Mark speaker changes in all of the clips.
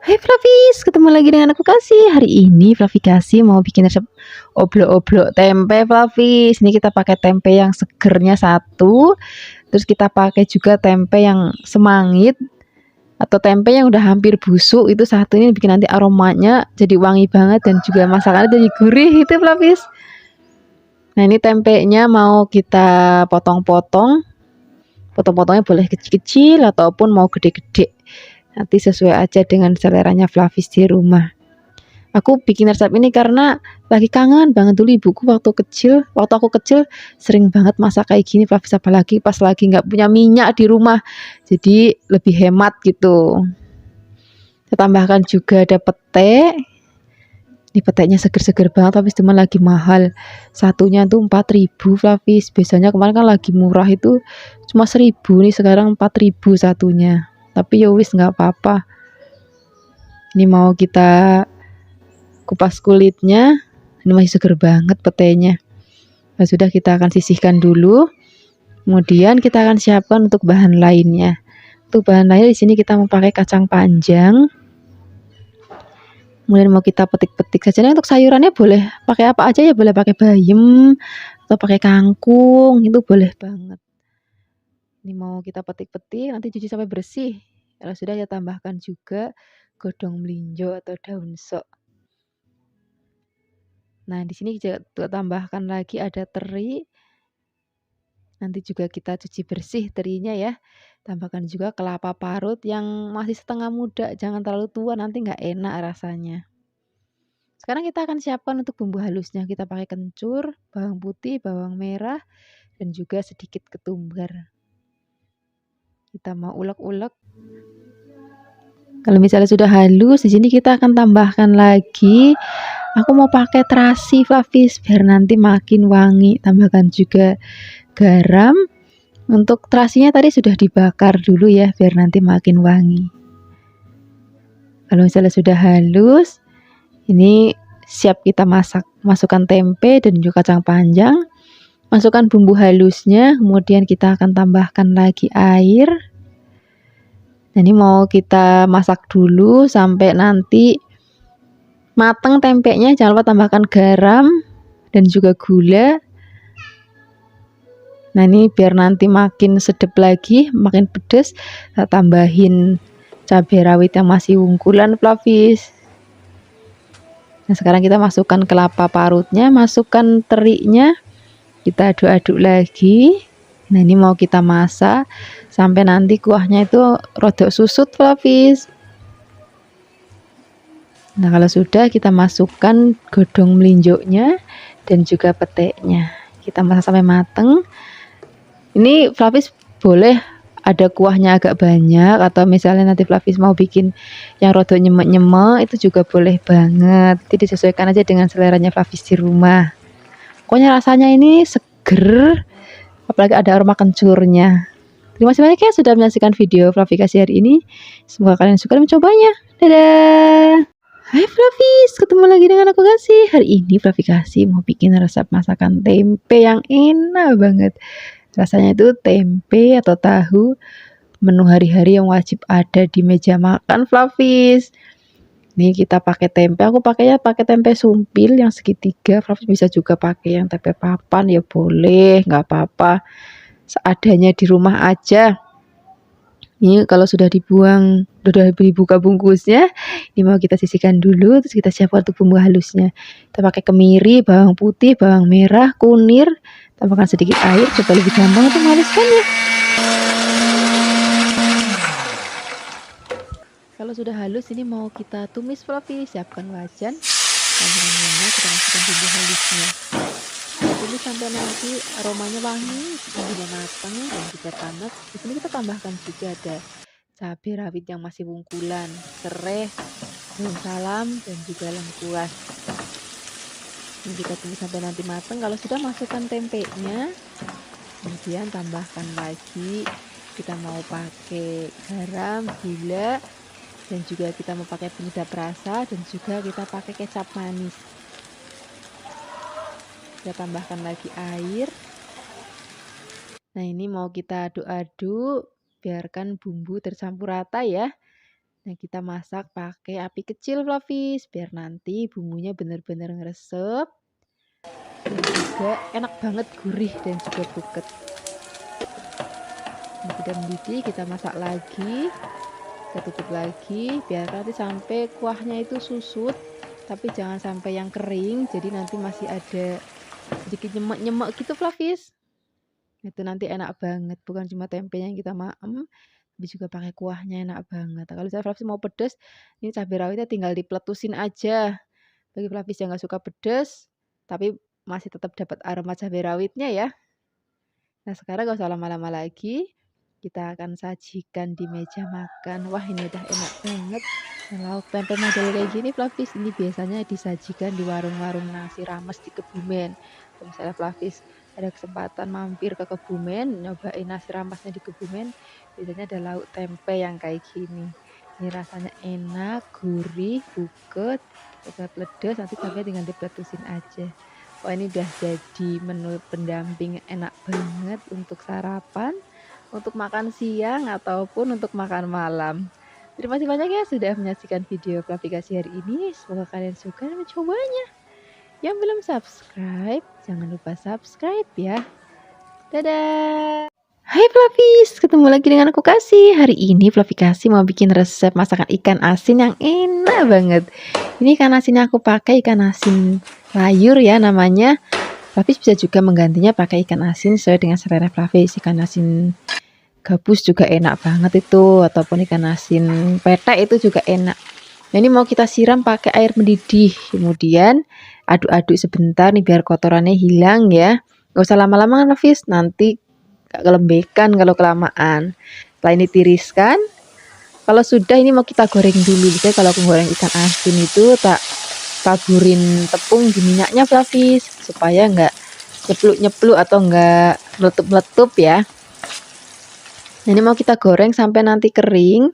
Speaker 1: Hai Flavis, ketemu lagi dengan aku Kasih. Hari ini Flavi Kasih mau bikin resep oblok-oblok tempe Flavis. Ini kita pakai tempe yang segernya satu, terus kita pakai juga tempe yang semangit atau tempe yang udah hampir busuk itu satu. Ini bikin nanti aromanya jadi wangi banget dan juga masakannya jadi gurih itu Flavis. Nah ini tempenya mau kita potong-potong. Potong-potongnya boleh kecil-kecil ataupun mau gede-gede. Nanti sesuai aja dengan seleranya Flavis di rumah. Aku bikin resep ini karena lagi kangen banget dulu ibuku waktu kecil. Waktu aku kecil sering banget masak kayak gini Flavis, apalagi pas lagi nggak punya minyak di rumah. Jadi lebih hemat gitu. Saya tambahkan juga ada pete. Ini petenya seger-seger banget tapi cuma lagi mahal. Satunya tuh 4.000 Flavis. Biasanya kemarin kan lagi murah itu cuma 1.000, nih sekarang 4.000 satunya. Tapi ya wis nggak apa-apa. Ini mau kita kupas kulitnya. Ini masih seger banget petenya. Nah, sudah kita akan sisihkan dulu. Kemudian kita akan siapkan untuk bahan lainnya. Untuk bahan lainnya di sini kita memakai kacang panjang. Kemudian mau kita petik-petik saja. Untuk sayurannya boleh pakai apa aja ya, boleh pakai bayam atau pakai kangkung, itu boleh banget. Ini mau kita petik-petik, nanti cuci sampai bersih. Kalau sudah ya tambahkan juga godong melinjo atau daun sok. Nah, di sini juga tambahkan lagi ada teri. Nanti juga kita cuci bersih terinya ya. Tambahkan juga kelapa parut yang masih setengah muda, jangan terlalu tua, nanti nggak enak rasanya. Sekarang kita akan siapkan untuk bumbu halusnya. Kita pakai kencur, bawang putih, bawang merah, dan juga sedikit ketumbar. Kita mau ulek-ulek. Kalau misalnya sudah halus, di sini kita akan tambahkan lagi. Aku mau pakai terasi Flavis biar nanti makin wangi. Tambahkan juga garam. Untuk terasinya tadi sudah dibakar dulu ya biar nanti makin wangi. Kalau misalnya sudah halus, ini siap kita masak. Masukkan tempe dan juga kacang panjang. Masukkan bumbu halusnya, kemudian kita akan tambahkan lagi air. Nah, ini mau kita masak dulu sampai nanti mateng tempenya. Jangan lupa tambahkan garam dan juga gula. Nah, ini biar nanti makin sedap lagi, makin pedas. Kita tambahin cabai rawit yang masih unggulan Flavis. Nah, sekarang kita masukkan kelapa parutnya, masukkan terinya. Kita aduk-aduk lagi. Nah, ini mau kita masak sampai nanti kuahnya itu rodok susut Flavis. Nah, kalau sudah kita masukkan godong melinjonya dan juga peteknya. Kita masak sampai mateng. Ini Flavis boleh ada kuahnya agak banyak, atau misalnya nanti Flavis mau bikin yang rodok nyemek-nyemek itu juga boleh banget. Jadi disesuaikan aja dengan seleranya Flavis di rumah. Pokoknya rasanya ini seger, apalagi ada aroma kencurnya. Terima kasih banyak ya sudah menyaksikan video Flavi Kasih hari ini. Semoga kalian suka mencobanya. Dadah. Hai Flavis, ketemu lagi dengan aku Kasih. Hari ini Flavi Kasih mau bikin resep masakan tempe yang enak banget. Rasanya itu tempe atau tahu, menu hari-hari yang wajib ada di meja makan Flavis. Nih kita pakai tempe, aku pakai tempe sumpil yang segitiga. Flavis bisa juga pakai yang tempe papan ya boleh, nggak apa-apa. Seadanya di rumah aja. Ini kalau sudah dibuang, sudah dibuka bungkusnya, ini mau kita sisihkan dulu, terus kita siapkan untuk bumbu halusnya. Kita pakai kemiri, bawang putih, bawang merah, kunir, tambahkan sedikit air supaya lebih gampang untuk menghaluskannya. Kalau sudah halus, ini mau kita tumis Flavis. Siapkan wajan, tambahkan minyak, kita masukkan bumbu halusnya. Tumis sampai nanti aromanya wangi, bumbunya matang dan juga panas. Di sini kita tambahkan juga ada cabai rawit yang masih unggulan, serai, daun salam dan juga lengkuas. Ini kita tunggu sampai nanti matang. Kalau sudah masukkan tempenya, kemudian tambahkan lagi. Kita mau pakai garam, gula, dan juga kita mau pakai penyedap rasa, dan juga kita pakai kecap manis. Kita tambahkan lagi air. Nah, ini mau kita aduk-aduk, biarkan bumbu tercampur rata ya. Nah, kita masak pakai api kecil Flavis biar nanti bumbunya benar-benar ngeresep dan juga enak banget, gurih dan juga buket. Nah, sudah mendidih, kita masak lagi, kita tutup lagi biar nanti sampai kuahnya itu susut, tapi jangan sampai yang kering, jadi nanti masih ada sedikit nyemek-nyemek gitu Flavis. Itu nanti enak banget, bukan cuma tempenya yang kita maem, tapi juga pakai kuahnya enak banget. Nah, kalau misalnya Flavis mau pedes, ini cabai rawitnya tinggal dipeletusin aja. Bagi Flavis yang nggak suka pedes, tapi masih tetap dapat aroma cabai rawitnya ya. Nah, sekarang gak usah lama-lama lagi, kita akan sajikan di meja makan. Wah, ini udah enak banget. Nah, lauk tempe model kayak gini Flavis ini biasanya disajikan di warung-warung nasi rames di Kebumen. Kalau misalnya Flavis ada kesempatan mampir ke Kebumen, nyobain nasi ramesnya di Kebumen, biasanya ada lauk tempe yang kayak gini. Ini rasanya enak, gurih, buket, udah pedes, nanti sampai tinggal dipletusin aja. Wah, ini udah jadi menu pendamping enak banget untuk sarapan, untuk makan siang, ataupun untuk makan malam. Terima kasih banyak ya sudah menyaksikan video aplikasi hari ini. Semoga kalian suka dan mencobanya. Yang belum subscribe, jangan lupa subscribe ya. Dadah! Hai Flavis, ketemu lagi dengan aku Kasih. Hari ini Flavi Kasih mau bikin resep masakan ikan asin yang enak banget. Ini ikan asinnya aku pakai ikan asin layur ya namanya. Flavis bisa juga menggantinya pakai ikan asin sesuai dengan selera Flavis. Ikan asin gabus juga enak banget itu, ataupun ikan asin petek itu juga enak. Nah, ini mau kita siram pakai air mendidih, kemudian aduk-aduk sebentar nih biar kotorannya hilang ya. Gak usah lama-lama kan Flavis, nanti kelembekan kalau kelamaan. Setelah ini tiriskan. Kalau sudah ini mau kita goreng dulu. Biasanya kalau aku goreng ikan asin itu tak taburin tepung di minyaknya Flavis supaya nggak nyepluk-nyepluk atau nggak meletup-meletup ya. Nah, ini mau kita goreng sampai nanti kering.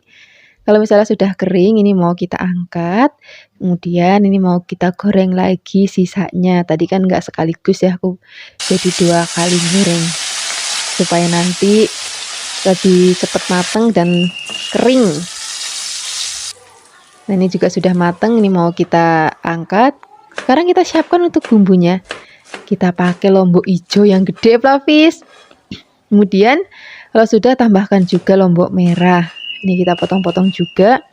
Speaker 1: Kalau misalnya sudah kering, ini mau kita angkat. Kemudian ini mau kita goreng lagi sisanya. Tadi kan nggak sekaligus ya, aku jadi 2 kali goreng. Supaya nanti lebih cepat matang dan kering. Nah, ini juga sudah matang, ini mau kita angkat. Sekarang kita siapkan untuk bumbunya. Kita pakai lombok hijau yang gede Flavis. Kemudian kalau sudah tambahkan juga lombok merah. Ini kita potong-potong juga.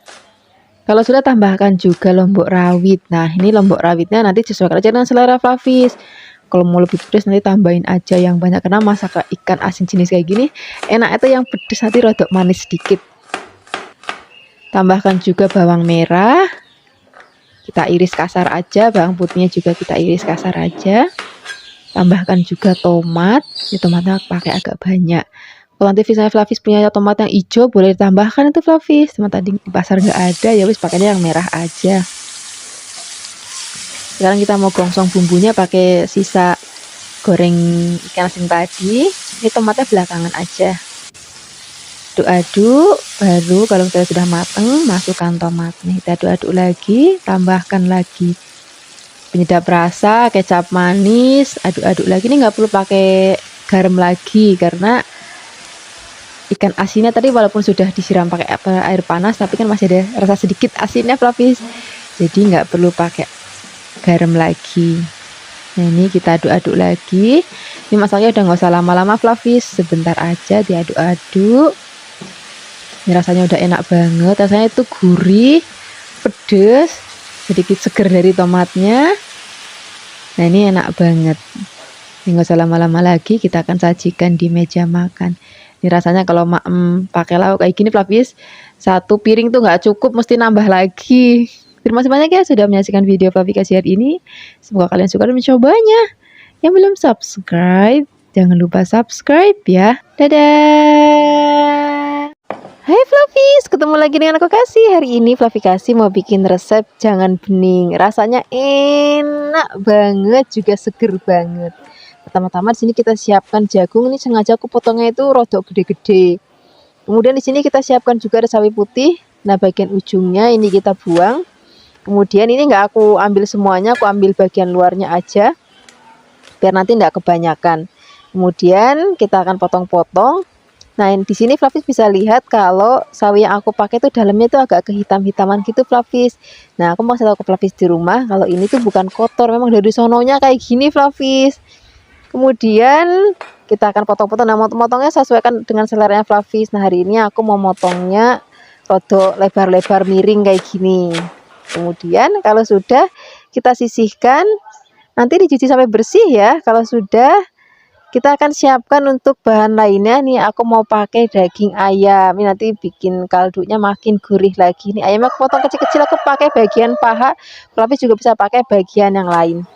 Speaker 1: Kalau sudah tambahkan juga lombok rawit. Nah, ini lombok rawitnya nanti sesuaikan aja dengan selera Flavis. Kalau mau lebih pedas nanti tambahin aja yang banyak, karena masak ikan asin jenis kayak gini enak itu yang pedas, nanti rodok manis sedikit. Tambahkan juga bawang merah. Kita iris kasar aja, bawang putihnya juga kita iris kasar aja. Tambahkan juga tomat. Ini tomatnya pakai agak banyak. Kalau nanti misalnya Flavis punya tomat yang hijau, boleh ditambahkan itu Flavis. Cuma tadi di pasar nggak ada, ya wis pakainya yang merah aja. Sekarang kita mau gongsong bumbunya pakai sisa goreng ikan asin tadi. Ini tomatnya belakangan aja. Aduk-aduk, baru kalau sudah matang, masukkan tomatnya. Kita aduk-aduk lagi, tambahkan lagi penyedap rasa, kecap manis, aduk-aduk lagi. Ini nggak perlu pakai garam lagi karena ikan asinnya tadi walaupun sudah disiram pakai air panas, tapi kan masih ada rasa sedikit asinnya Flavis. Jadi nggak perlu pakai garam lagi. Nah, ini kita aduk-aduk lagi. Ini masaknya udah nggak usah lama-lama Flavis, sebentar aja diaduk-aduk. Ini rasanya udah enak banget. Rasanya itu gurih, pedes, sedikit seger dari tomatnya. Nah, ini enak banget. Ini nggak usah lama-lama lagi, kita akan sajikan di meja makan. Ini rasanya kalau pakai lauk kayak gini Flavis, 1 piring tuh nggak cukup, mesti nambah lagi. Terima kasih banyak ya sudah menyaksikan video Flavi Kasih hari ini. Semoga kalian suka dan mencobanya. Yang belum subscribe, jangan lupa subscribe ya. Dadah. Hai Flavis, ketemu lagi dengan aku Kasih. Hari ini Flavi Kasih mau bikin resep jangan bening. Rasanya enak banget, juga seger banget. Pertama-tama di sini kita siapkan jagung. Ini sengaja aku potongnya itu rodok gede-gede. Kemudian di sini kita siapkan juga ada sawi putih. Nah, bagian ujungnya ini kita buang. Kemudian ini nggak aku ambil semuanya, aku ambil bagian luarnya aja. Biar nanti nggak kebanyakan. Kemudian kita akan potong-potong. Nah, di sini Flavis bisa lihat kalau sawi yang aku pakai tuh dalamnya tuh agak kehitam-hitaman gitu Flavis. Nah, aku mau kasih tahu ke Flavis di rumah kalau ini tuh bukan kotor, memang dari sononya kayak gini Flavis. Kemudian kita akan potong-potong. Nah, motongnya sesuaikan dengan seleranya Flavis. Nah, hari ini aku mau motongnya rodok lebar-lebar miring kayak gini. Kemudian kalau sudah kita sisihkan, nanti dicuci sampai bersih ya. Kalau sudah, kita akan siapkan untuk bahan lainnya. Nih aku mau pakai daging ayam. Ini nanti bikin kaldunya makin gurih lagi. Nih ayamnya aku potong kecil-kecil, aku pakai bagian paha. Flavis juga bisa pakai bagian yang lain.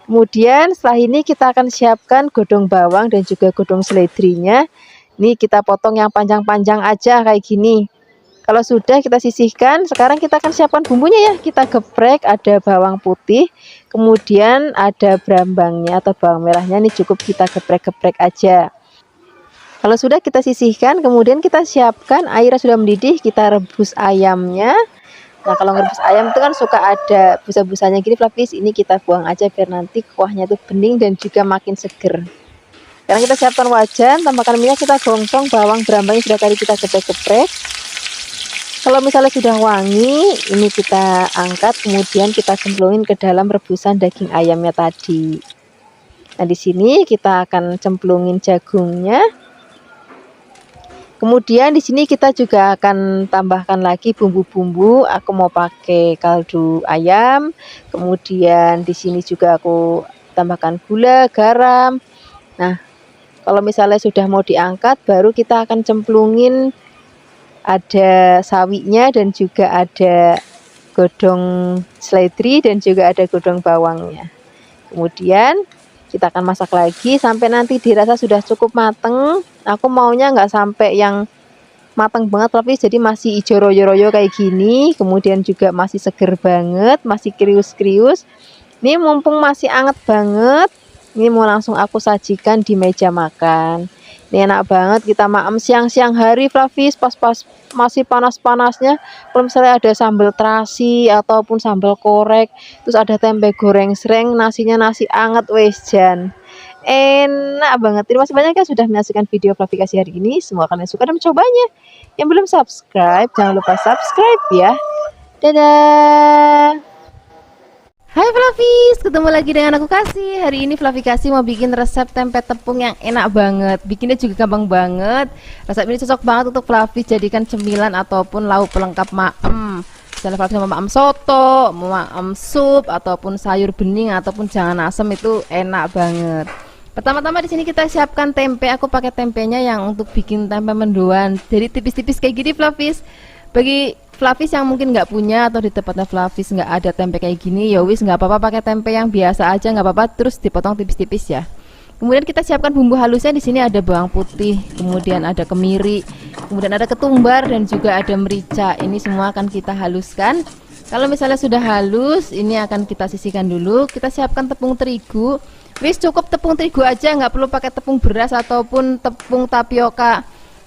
Speaker 1: Kemudian setelah ini kita akan siapkan godong bawang dan juga godong seledrinya. Ini kita potong yang panjang-panjang aja kayak gini. Kalau sudah kita sisihkan, sekarang kita akan siapkan bumbunya ya. Kita geprek, ada bawang putih, kemudian ada brambangnya atau bawang merahnya. Ini cukup kita geprek-geprek aja. Kalau sudah kita sisihkan, kemudian kita siapkan airnya sudah mendidih, kita rebus ayamnya. Nah, kalau ngerebus ayam itu kan suka ada busa-busanya gini Flavis, ini kita buang aja biar nanti kuahnya itu bening dan juga makin seger. Sekarang kita siapkan wajan, tambahkan minyak, kita gongsong bawang brambangnya sudah tadi kita geprek-geprek. Kalau misalnya sudah wangi, ini kita angkat, kemudian kita cemplungin ke dalam rebusan daging ayamnya tadi. Nah, di sini kita akan cemplungin jagungnya. Kemudian di sini kita juga akan tambahkan lagi bumbu-bumbu. Aku mau pakai kaldu ayam. Kemudian di sini juga aku tambahkan gula, garam. Nah, kalau misalnya sudah mau diangkat, baru kita akan cemplungin ada sawinya dan juga ada godong seledri dan juga ada godong bawangnya. Kemudian kita akan masak lagi sampai nanti dirasa sudah cukup mateng. Aku maunya nggak sampai yang mateng banget tapi jadi masih hijau royo-royo kayak gini. Kemudian juga masih seger banget, masih krius-krius. Ini mumpung masih anget banget, ini mau langsung aku sajikan di meja makan. Ini enak banget kita makan siang-siang hari Flavis, pas-pas masih panas-panasnya. Kalau misalnya ada sambal terasi ataupun sambal korek, terus ada tempe goreng sereng, nasinya nasi anget wes jan. Enak banget. Terima kasih banyak ya sudah menyaksikan video Flavikasi hari ini. Semoga kalian suka dan mencobanya. Yang belum subscribe, jangan lupa subscribe ya. Dadah. Hai Flavis, ketemu lagi dengan aku Kasih. Hari ini Flavikasi mau bikin resep tempe tepung yang enak banget. Bikinnya juga gampang banget. Resep ini cocok banget untuk Flavis jadikan cemilan ataupun lauk pelengkap maem. Misalnya Flavis mau maem soto, mau maem sup ataupun sayur bening ataupun jangan asem, itu enak banget. Pertama-tama di sini kita siapkan tempe. Aku pakai tempenya yang untuk bikin tempe mendoan. Jadi tipis-tipis kayak gini Flavis. Bagi Flavis yang mungkin nggak punya atau di tempatnya Flavis nggak ada tempe kayak gini, ya wis nggak apa-apa pakai tempe yang biasa aja, nggak apa-apa, terus dipotong tipis-tipis ya. Kemudian kita siapkan bumbu halusnya. Di sini ada bawang putih, kemudian ada kemiri, kemudian ada ketumbar dan juga ada merica. Ini semua akan kita haluskan. Kalau misalnya sudah halus, ini akan kita sisihkan dulu. Kita siapkan tepung terigu. Wis cukup tepung terigu aja, nggak perlu pakai tepung beras ataupun tepung tapioka.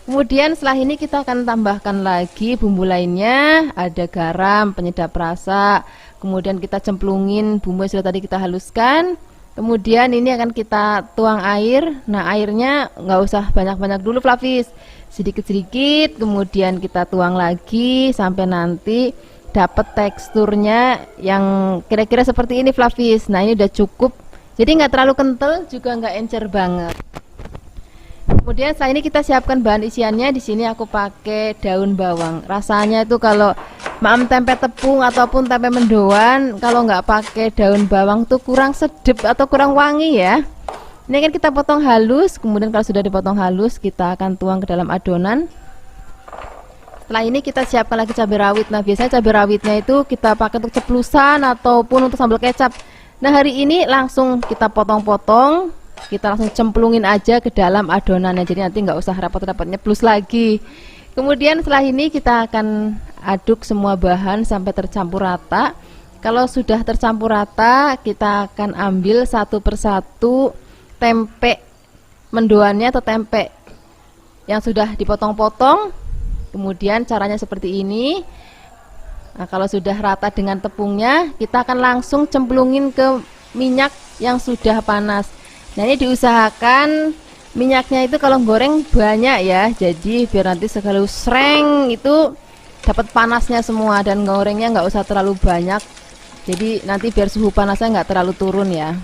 Speaker 1: Kemudian setelah ini kita akan tambahkan lagi bumbu lainnya, ada garam, penyedap rasa, kemudian kita cemplungin bumbu yang sudah tadi kita haluskan. Kemudian ini akan kita tuang air. Nah, airnya nggak usah banyak-banyak dulu Flavis, sedikit-sedikit, kemudian kita tuang lagi sampai nanti dapat teksturnya yang kira-kira seperti ini Flavis. Nah, ini udah cukup, jadi nggak terlalu kental juga nggak encer banget. Kemudian setelah ini kita siapkan bahan isiannya. Di sini aku pakai daun bawang. Rasanya itu kalau maem tempe tepung ataupun tempe mendoan, kalau nggak pakai daun bawang tuh kurang sedap atau kurang wangi ya. Ini kan kita potong halus. Kemudian kalau sudah dipotong halus, kita akan tuang ke dalam adonan. Setelah ini kita siapkan lagi cabai rawit. Nah, biasanya cabai rawitnya itu kita pakai untuk ceplusan ataupun untuk sambal kecap. Nah, hari ini langsung kita potong-potong. Kita langsung cemplungin aja ke dalam adonannya, jadi nanti nggak usah repot-repot nyeblos lagi. Kemudian setelah ini kita akan aduk semua bahan sampai tercampur rata. Kalau sudah tercampur rata, kita akan ambil satu persatu tempe mendoannya atau tempe yang sudah dipotong-potong. Kemudian caranya seperti ini. Nah, kalau sudah rata dengan tepungnya, kita akan langsung cemplungin ke minyak yang sudah panas. Nah, ini diusahakan Minyaknya itu kalau goreng banyak ya, jadi biar nanti sekali sreng itu dapat panasnya semua, dan gorengnya nggak usah terlalu banyak, jadi nanti biar suhu panasnya nggak terlalu turun ya.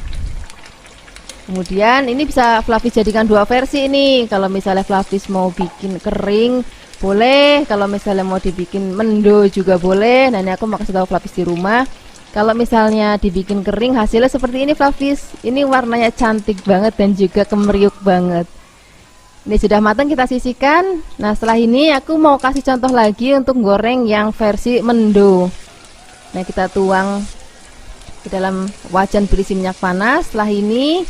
Speaker 1: Kemudian ini bisa Flavis jadikan dua versi ini. Kalau misalnya Flavis mau bikin kering boleh, kalau misalnya mau dibikin mendo juga boleh. Nah ini aku mau kasih tahu Flavis di rumah. Kalau misalnya dibikin kering hasilnya seperti ini Flavis. Ini warnanya cantik banget dan juga kemeriuk banget. Ini sudah matang, kita sisihkan. Nah setelah ini aku mau kasih contoh lagi untuk goreng yang versi mendo. Nah kita tuang ke dalam wajan berisi minyak panas. Setelah ini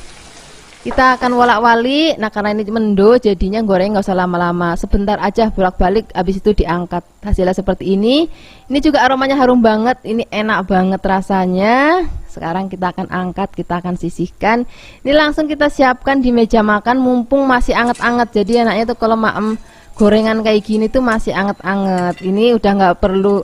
Speaker 1: kita akan wolak-walik. Nah karena ini mendo jadinya goreng nggak usah lama-lama, sebentar aja bolak-balik, habis itu diangkat. Hasilnya seperti ini. Ini juga aromanya harum banget, ini enak banget rasanya. Sekarang kita akan angkat, kita akan sisihkan. Ini langsung kita siapkan di meja makan mumpung masih anget-anget. Jadi enaknya tuh kalau maem gorengan kayak gini tuh masih anget-anget. Ini udah nggak perlu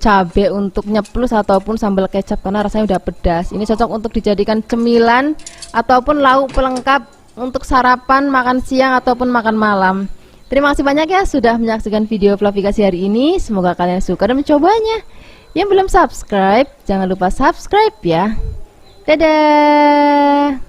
Speaker 1: cabai untuk nyeplus ataupun sambal kecap karena rasanya udah pedas. Ini cocok untuk dijadikan cemilan ataupun lauk pelengkap untuk sarapan, makan siang ataupun makan malam. Terima kasih banyak ya sudah menyaksikan video Flavikasi hari ini. Semoga kalian suka dan mencobanya. Yang belum subscribe, jangan lupa subscribe ya. Dadah.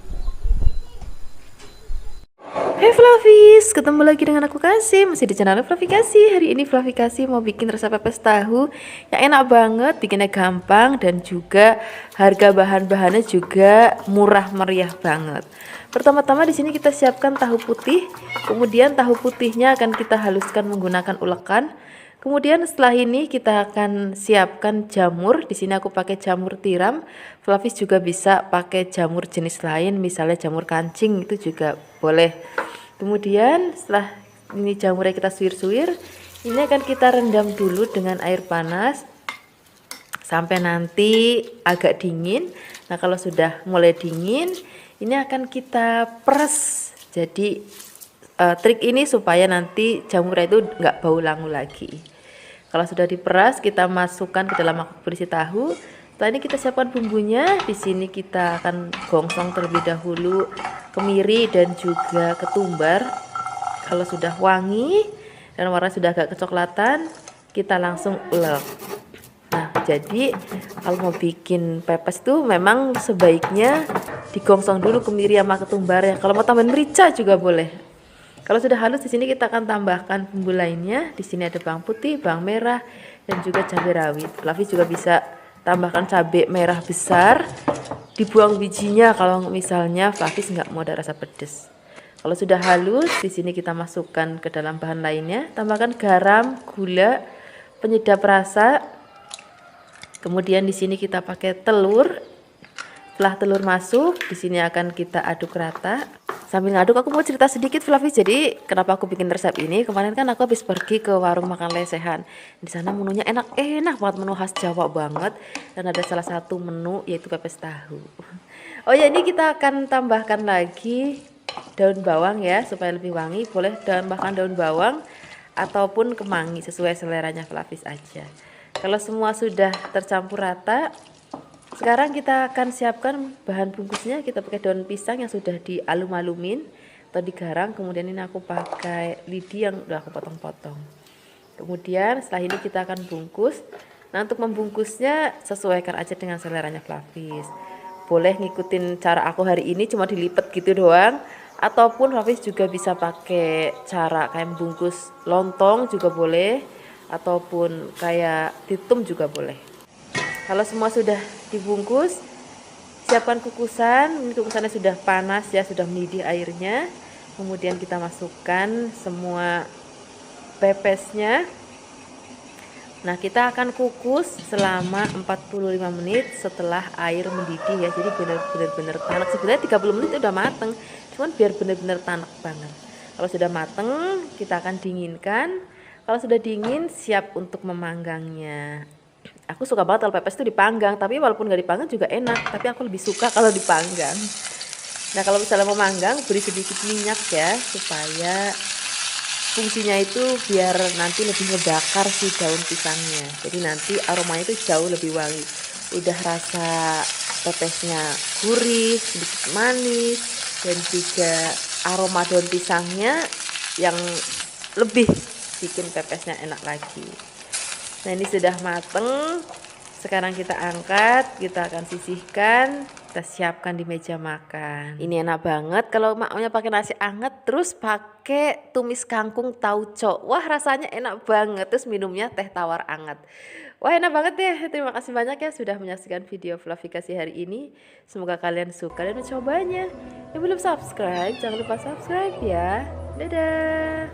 Speaker 1: Hai Flavis, ketemu lagi dengan aku Kasih, masih di channel Flavikasi. Hari ini Flavikasi mau bikin resep pepes tahu yang enak banget, bikinnya gampang dan juga harga bahan-bahannya juga murah meriah banget. Pertama-tama di sini kita siapkan tahu putih, kemudian tahu putihnya akan kita haluskan menggunakan ulekan. Kemudian setelah ini kita akan siapkan jamur. Di sini aku pakai jamur tiram. Flavis juga bisa pakai jamur jenis lain, misalnya jamur kancing itu juga boleh. Kemudian setelah ini jamurnya kita suir-suir, ini akan kita rendam dulu dengan air panas sampai nanti agak dingin. Nah kalau sudah mulai dingin, ini akan kita peres. Jadi trik ini supaya nanti jamurnya itu nggak bau langu lagi. Kalau sudah diperas, kita masukkan ke dalam mangkok berisi tahu. Setelah ini kita siapkan bumbunya. Di sini kita akan gongsong terlebih dahulu kemiri dan juga ketumbar. Kalau sudah wangi dan warna sudah agak kecoklatan, kita langsung ulek. Nah, jadi kalau mau bikin pepes itu memang sebaiknya digongsong dulu kemiri sama ketumbarnya. Kalau mau tambahin merica juga boleh. Kalau sudah halus, di sini kita akan tambahkan bumbu lainnya. Di sini ada bawang putih, bawang merah, dan juga cabai rawit. Flavis juga bisa tambahkan cabai merah besar, dibuang bijinya kalau misalnya Flavis nggak mau ada rasa pedas. Kalau sudah halus, di sini kita masukkan ke dalam bahan lainnya. Tambahkan garam, gula, penyedap rasa. Kemudian di sini kita pakai telur. Setelah telur masuk, di sini akan kita aduk rata. Sambil ngaduk aku mau cerita sedikit Flavis. Jadi kenapa aku bikin resep ini? Kemarin kan aku habis pergi ke warung makan lesehan. Di sana menunya enak banget, menu khas Jawa banget. Dan ada salah satu menu yaitu pepes tahu. Oh ya, ini kita akan tambahkan lagi daun bawang ya supaya lebih wangi. Boleh tambahkan daun bawang ataupun kemangi sesuai seleranya Flavis aja. Kalau semua sudah tercampur rata, sekarang kita akan siapkan bahan bungkusnya. Kita pakai daun pisang yang sudah dialum-alumin atau digarang. Kemudian ini aku pakai lidi yang udah aku potong-potong. Kemudian setelah ini kita akan bungkus. Nah untuk membungkusnya sesuaikan aja dengan seleranya Flavis. Boleh ngikutin cara aku hari ini cuma dilipet gitu doang. Ataupun Flavis juga bisa pakai cara kayak membungkus lontong juga boleh. Ataupun kayak titum juga boleh. Kalau semua sudah dibungkus, siapkan kukusan. Ini kukusannya sudah panas ya, sudah mendidih airnya. Kemudian kita masukkan semua pepesnya. Nah, kita akan kukus selama 45 menit setelah air mendidih ya. Jadi benar-benar tanak. Sebenarnya 30 menit udah mateng, cuman biar benar-benar tanak banget. Kalau sudah mateng, kita akan dinginkan. Kalau sudah dingin, siap untuk memanggangnya. Aku suka banget kalau pepes itu dipanggang, tapi walaupun nggak dipanggang juga enak, tapi aku lebih suka kalau dipanggang. Nah kalau misalnya mau manggang, beri sedikit minyak ya, supaya fungsinya itu biar nanti lebih ngebakar si daun pisangnya. Jadi nanti aromanya itu jauh lebih wangi. Udah rasa pepesnya gurih, sedikit manis, dan juga aroma daun pisangnya yang lebih bikin pepesnya enak lagi. Nah ini sudah mateng. Sekarang kita angkat, kita akan sisihkan, kita siapkan di meja makan. Ini enak banget kalau maunya pakai nasi anget terus pakai tumis kangkung tauco. Wah rasanya enak banget, terus minumnya teh tawar anget. Wah enak banget deh. Terima kasih banyak ya sudah menyaksikan video Flavikasi hari ini. Semoga kalian suka dan mencobanya. Yang belum subscribe jangan lupa subscribe ya. Dadah.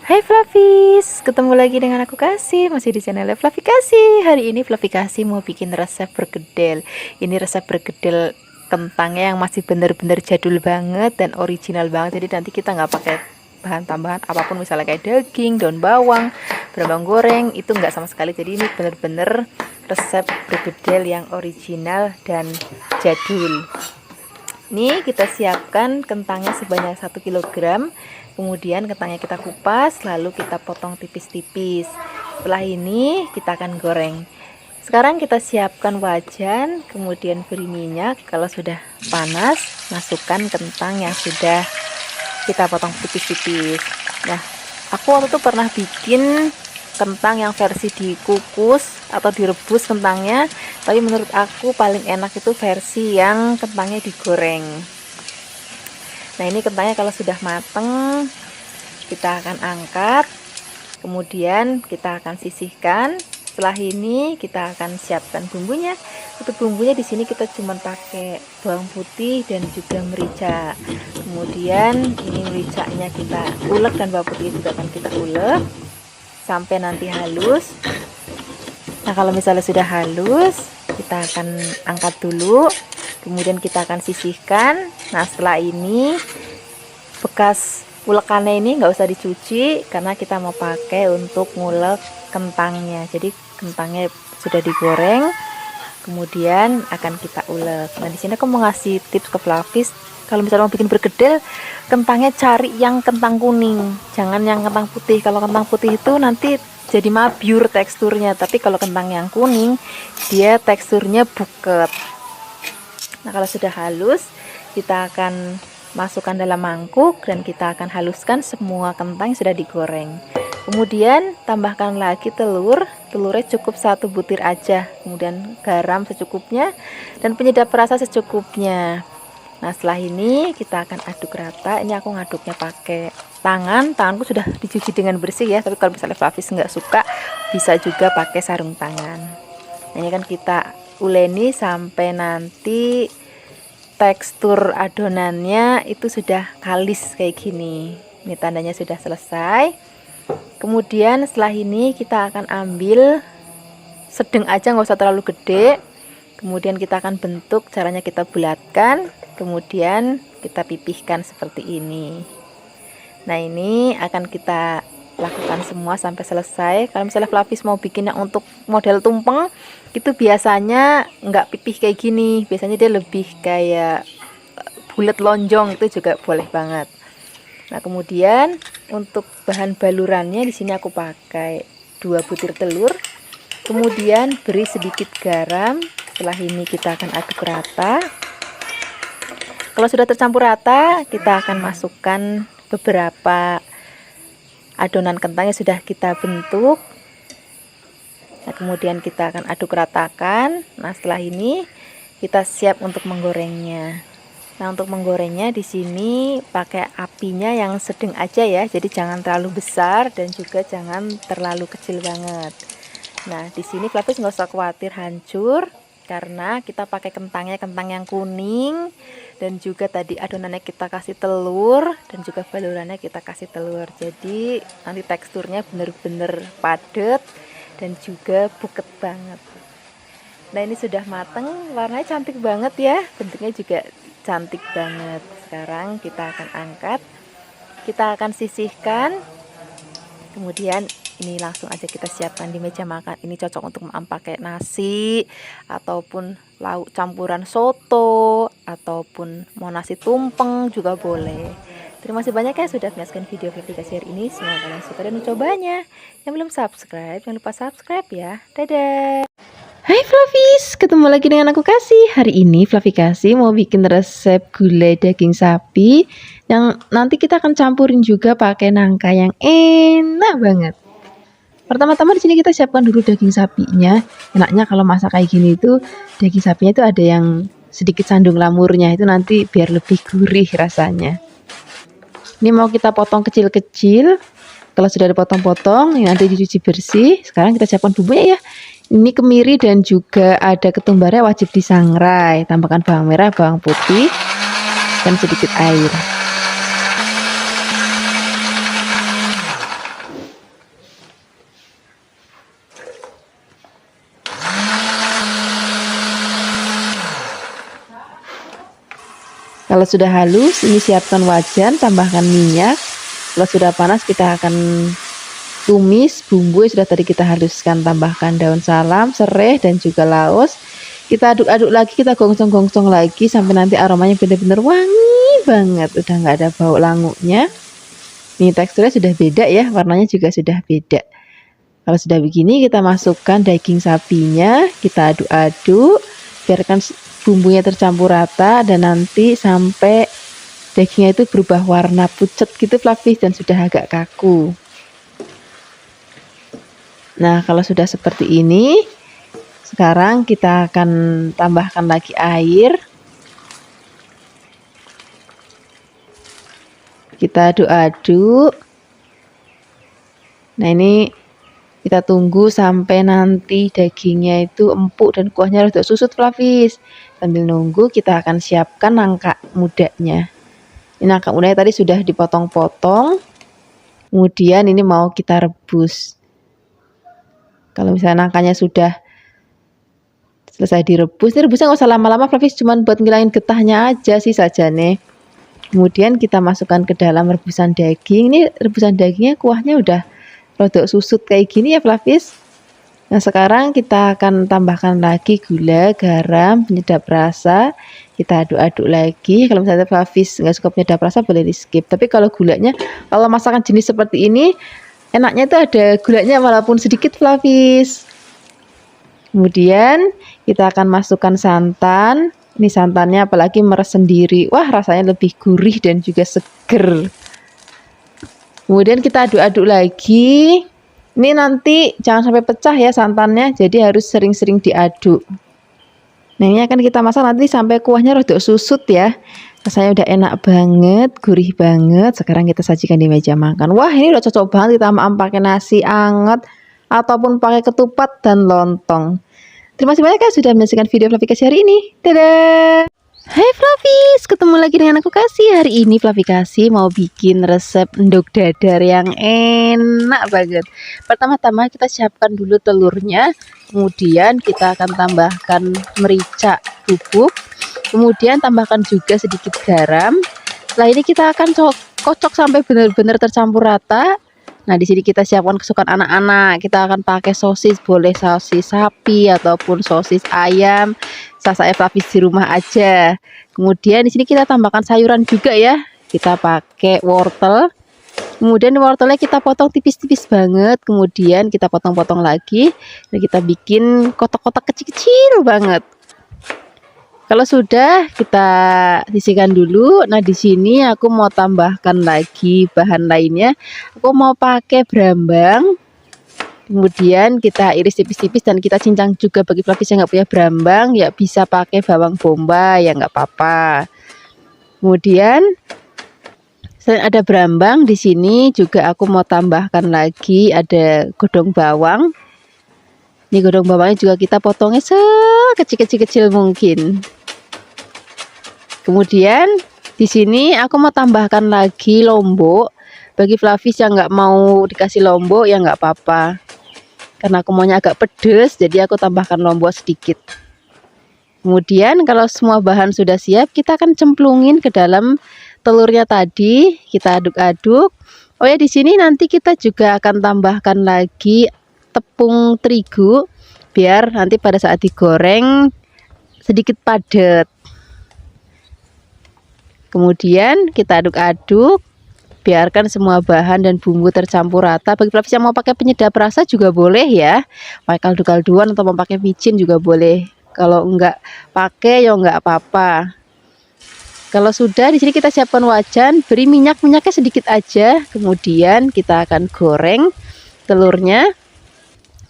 Speaker 1: Hai Flavis, ketemu lagi dengan aku Kasih, masih di channel Flavikasi. Hari ini Flavikasi mau bikin resep bergedel. Ini resep bergedel kentangnya yang masih bener-bener jadul banget dan original banget. Jadi nanti kita nggak pakai bahan tambahan apapun, misalnya kayak daging, daun bawang, bawang goreng, itu nggak sama sekali. Jadi ini bener-bener resep bergedel yang original dan jadul. Ini kita siapkan kentangnya sebanyak 1 kg. Kemudian kentangnya kita kupas, lalu kita potong tipis-tipis. Setelah ini kita akan goreng. Sekarang kita siapkan wajan, kemudian beri minyak. Kalau sudah panas, masukkan kentang yang sudah kita potong tipis-tipis. Nah, aku waktu itu pernah bikin kentang yang versi dikukus atau direbus kentangnya, tapi menurut aku paling enak itu versi yang kentangnya digoreng. Nah ini kentangnya kalau sudah mateng kita akan angkat, kemudian kita akan sisihkan. Setelah ini kita akan siapkan bumbunya. Untuk bumbunya di sini kita cuma pakai bawang putih dan juga merica. Kemudian ini mericanya kita ulek dan bawang putih juga akan kita ulek sampai nanti halus. Nah kalau misalnya sudah halus, kita akan angkat dulu. Kemudian kita akan sisihkan. Nah setelah ini bekas ulekannya ini nggak usah dicuci karena kita mau pakai untuk ngulek kentangnya. Jadi kentangnya sudah digoreng, kemudian akan kita ulek. Nah di sini aku mau ngasih tips ke Flavis, kalau misalnya mau bikin bergedel, kentangnya cari yang kentang kuning, jangan yang kentang putih. Kalau kentang putih itu nanti jadi mabyur teksturnya, tapi kalau kentang yang kuning dia teksturnya buket. Nah kalau sudah halus, kita akan masukkan dalam mangkuk dan kita akan haluskan semua kentang yang sudah digoreng. Kemudian tambahkan lagi telur. Telurnya cukup 1 butir aja. Kemudian garam secukupnya dan penyedap rasa secukupnya. Nah setelah ini kita akan aduk rata. Ini aku ngaduknya pakai tangan. Tanganku sudah dicuci dengan bersih ya, tapi kalau misalnya Flavis nggak suka bisa juga pakai sarung tangan. Nah, ini kan kita uleni sampai nanti tekstur adonannya itu sudah kalis kayak gini. Ini tandanya sudah selesai. Kemudian setelah ini kita akan ambil sedang aja, nggak usah terlalu gede. Kemudian kita akan bentuk, caranya kita bulatkan, kemudian kita pipihkan seperti ini. Nah ini akan kita lakukan semua sampai selesai. Kalau misalnya Flavis mau bikinnya untuk model tumpeng, itu biasanya nggak pipih kayak gini, biasanya dia lebih kayak bulat lonjong, itu juga boleh banget. Nah kemudian untuk bahan balurannya di sini aku pakai 2 butir telur, kemudian beri sedikit garam. Setelah ini kita akan aduk rata. Kalau sudah tercampur rata, kita akan masukkan beberapa adonan kentang yang sudah kita bentuk. Nah kemudian kita akan aduk ratakan. Nah setelah ini kita siap untuk menggorengnya. Nah untuk menggorengnya di sini pakai apinya yang sedang aja ya, jadi jangan terlalu besar dan juga jangan terlalu kecil banget. Nah di sini Flavis nggak usah khawatir hancur karena kita pakai kentangnya kentang yang kuning, dan juga tadi adonannya kita kasih telur dan juga balurannya kita kasih telur. Jadi nanti teksturnya bener-bener padat dan juga buket banget. Nah ini sudah mateng, warnanya cantik banget ya, bentuknya juga cantik banget. Sekarang kita akan angkat, kita akan sisihkan, kemudian ini langsung aja kita siapkan di meja makan. Ini cocok untuk pakai nasi ataupun lauk campuran soto ataupun mau nasi tumpeng juga boleh. Terima kasih banyak ya sudah menyaksikan video Flavikasi hari ini. Semoga kalian suka dan mencobanya. Yang belum subscribe jangan lupa subscribe ya. Dadah. Hai Flavis, ketemu lagi dengan aku Kasih. Hari ini Flavi Kasih mau bikin resep gulai daging sapi yang nanti kita akan campurin juga pakai nangka yang enak banget. Pertama-tama di sini kita siapkan dulu daging sapinya. Enaknya kalau masak kayak gini itu daging sapinya itu ada yang sedikit sandung lamurnya, itu nanti biar lebih gurih rasanya. Ini mau kita potong kecil-kecil. Kalau sudah dipotong-potong, ini nanti dicuci bersih. Sekarang kita siapkan bumbunya ya. Ini kemiri dan juga ada ketumbarnya wajib disangrai. Tambahkan bawang merah, bawang putih, dan sedikit air. Kalau sudah halus, ini siapkan wajan, tambahkan minyak. Kalau sudah panas, kita akan tumis bumbu yang sudah tadi kita haluskan, tambahkan daun salam, serai, dan juga laos. Kita aduk-aduk lagi, kita gongsong-gongsong lagi sampai nanti aromanya benar-benar wangi banget. Udah nggak ada bau languknya. Ini teksturnya sudah beda ya, warnanya juga sudah beda. Kalau sudah begini, kita masukkan daging sapinya, kita aduk-aduk, biarkan bumbunya tercampur rata dan nanti sampai dagingnya itu berubah warna pucat gitu Flavis dan sudah agak kaku. Nah, kalau sudah seperti ini, sekarang kita akan tambahkan lagi air. Kita aduk-aduk. Nah, ini kita tunggu sampai nanti dagingnya itu empuk dan kuahnya rada susut Flavis. Sambil nunggu kita akan siapkan nangka mudanya. Ini nangka mudanya tadi sudah dipotong-potong. Kemudian ini mau kita rebus. Kalau misalnya nangkanya sudah selesai direbus, ini rebusnya nggak usah lama-lama Flavis, cuman buat ngilangin getahnya aja sih saja nih. Kemudian kita masukkan ke dalam rebusan daging. Ini rebusan dagingnya kuahnya udah rodok susut kayak gini ya Flavis. Nah, sekarang kita akan tambahkan lagi gula, garam, penyedap rasa. Kita aduk-aduk lagi. Kalau misalnya Flavis nggak suka penyedap rasa boleh di skip. Tapi kalau gulanya, kalau masakan jenis seperti ini, enaknya itu ada gulanya walaupun sedikit Flavis. Kemudian kita akan masukkan santan. Ini santannya apalagi meres sendiri. Wah, rasanya lebih gurih dan juga seger. Kemudian kita aduk-aduk lagi. Ini nanti jangan sampai pecah ya santannya, jadi harus sering-sering diaduk. Nah, ini akan kita masak nanti sampai kuahnya rodok susut ya. Rasanya udah enak banget, gurih banget. Sekarang kita sajikan di meja makan. Wah, ini udah cocok banget kita pakai nasi anget ataupun pakai ketupat dan lontong. Terima kasih banyak ya sudah menyaksikan video Flavi Kasih hari ini. Dadah! Hai Flavis, ketemu lagi dengan aku Kasih. Hari ini Flavi Kasih mau bikin resep endog dadar yang enak banget. Pertama-tama kita siapkan dulu telurnya. Kemudian kita akan tambahkan merica bubuk. Kemudian tambahkan juga sedikit garam. Setelah ini kita akan kocok sampai benar-benar tercampur rata. Nah, di sini kita siapkan kesukaan anak-anak. Kita akan pakai sosis, boleh sosis sapi ataupun sosis ayam. Saya Flavis di rumah aja. Kemudian di sini kita tambahkan sayuran juga ya. Kita pakai wortel. Kemudian wortelnya kita potong tipis-tipis banget. Kemudian kita potong-potong lagi dan kita bikin kotak-kotak kecil-kecil banget. Kalau sudah kita sisihkan dulu. Nah, di sini aku mau tambahkan lagi bahan lainnya. Aku mau pakai brambang. Kemudian kita iris tipis-tipis dan kita cincang juga. Bagi Flavis yang nggak punya brambang, ya bisa pakai bawang bombay, ya nggak apa-apa. Kemudian selain ada brambang, di sini juga aku mau tambahkan lagi ada godong bawang. Ini godong bawangnya juga kita potongnya sekecil-kecil mungkin. Kemudian di sini aku mau tambahkan lagi lombok. Bagi Flavis yang nggak mau dikasih lombok ya nggak apa-apa. Karena aku maunya agak pedes, jadi aku tambahkan lombok sedikit. Kemudian kalau semua bahan sudah siap, kita akan cemplungin ke dalam telurnya tadi. Kita aduk-aduk. Oh ya, di sini nanti kita juga akan tambahkan lagi tepung terigu biar nanti pada saat digoreng sedikit padat. Kemudian kita aduk-aduk. biarkan semua bahan dan bumbu tercampur rata. Bagi Flavis yang mau pakai penyedap rasa juga boleh ya, pakai kaldu-kalduan atau mau pakai micin juga boleh. Kalau enggak pakai ya enggak apa-apa. Kalau sudah, di sini kita siapkan wajan, beri minyaknya sedikit aja, kemudian kita akan goreng telurnya.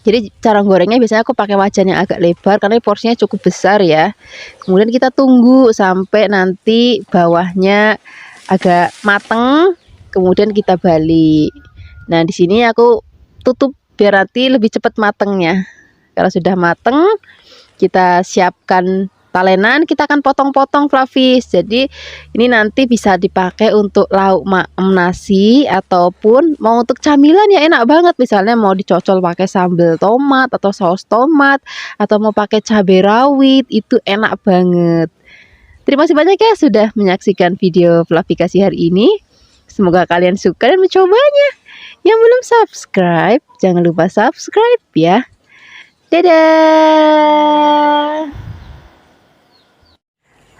Speaker 1: Jadi cara gorengnya biasanya aku pakai wajan yang agak lebar karena porsinya cukup besar ya. Kemudian kita tunggu sampai nanti bawahnya agak mateng, kemudian kita balik. Nah, di sini aku tutup biar nanti lebih cepat matengnya. Kalau sudah mateng, kita siapkan talenan, kita akan potong-potong Flavis. Jadi ini nanti bisa dipakai untuk lauk nasi ataupun mau untuk camilan ya enak banget. Misalnya mau dicocol pakai sambal tomat atau saus tomat atau mau pakai cabai rawit, itu enak banget. Terima kasih banyak ya sudah menyaksikan video Flavikasi hari ini. Semoga kalian suka dan mencobanya. Yang belum subscribe, jangan lupa subscribe ya. Dadah.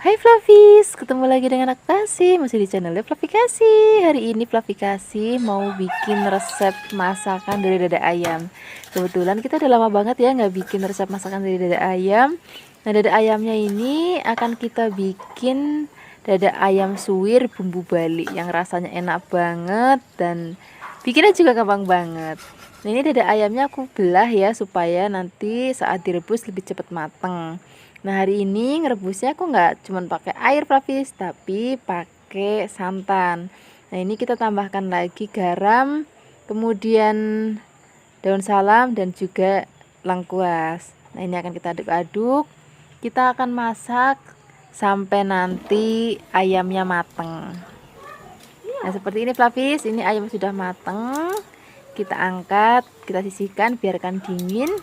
Speaker 1: Hai Flavis, ketemu lagi dengan aku Kasih, masih di channelnya Flavikasi. Hari ini Flavikasi mau bikin resep masakan dari dada ayam. Kebetulan kita udah lama banget ya nggak bikin resep masakan dari dada ayam. Nah, dada ayamnya ini akan kita bikin dada ayam suwir bumbu Bali yang rasanya enak banget dan bikinnya juga gampang banget. Nah, ini dada ayamnya aku belah ya supaya nanti saat direbus lebih cepat mateng. Nah, hari ini ngerebusnya aku nggak cuma pakai air Flavis, tapi pakai santan. Nah, ini kita tambahkan lagi garam, kemudian daun salam dan juga lengkuas. Nah, ini akan kita aduk-aduk. Kita akan masak sampai nanti ayamnya mateng. Nah, seperti ini Flavis, ini ayam sudah mateng. Kita angkat, kita sisihkan, biarkan dingin.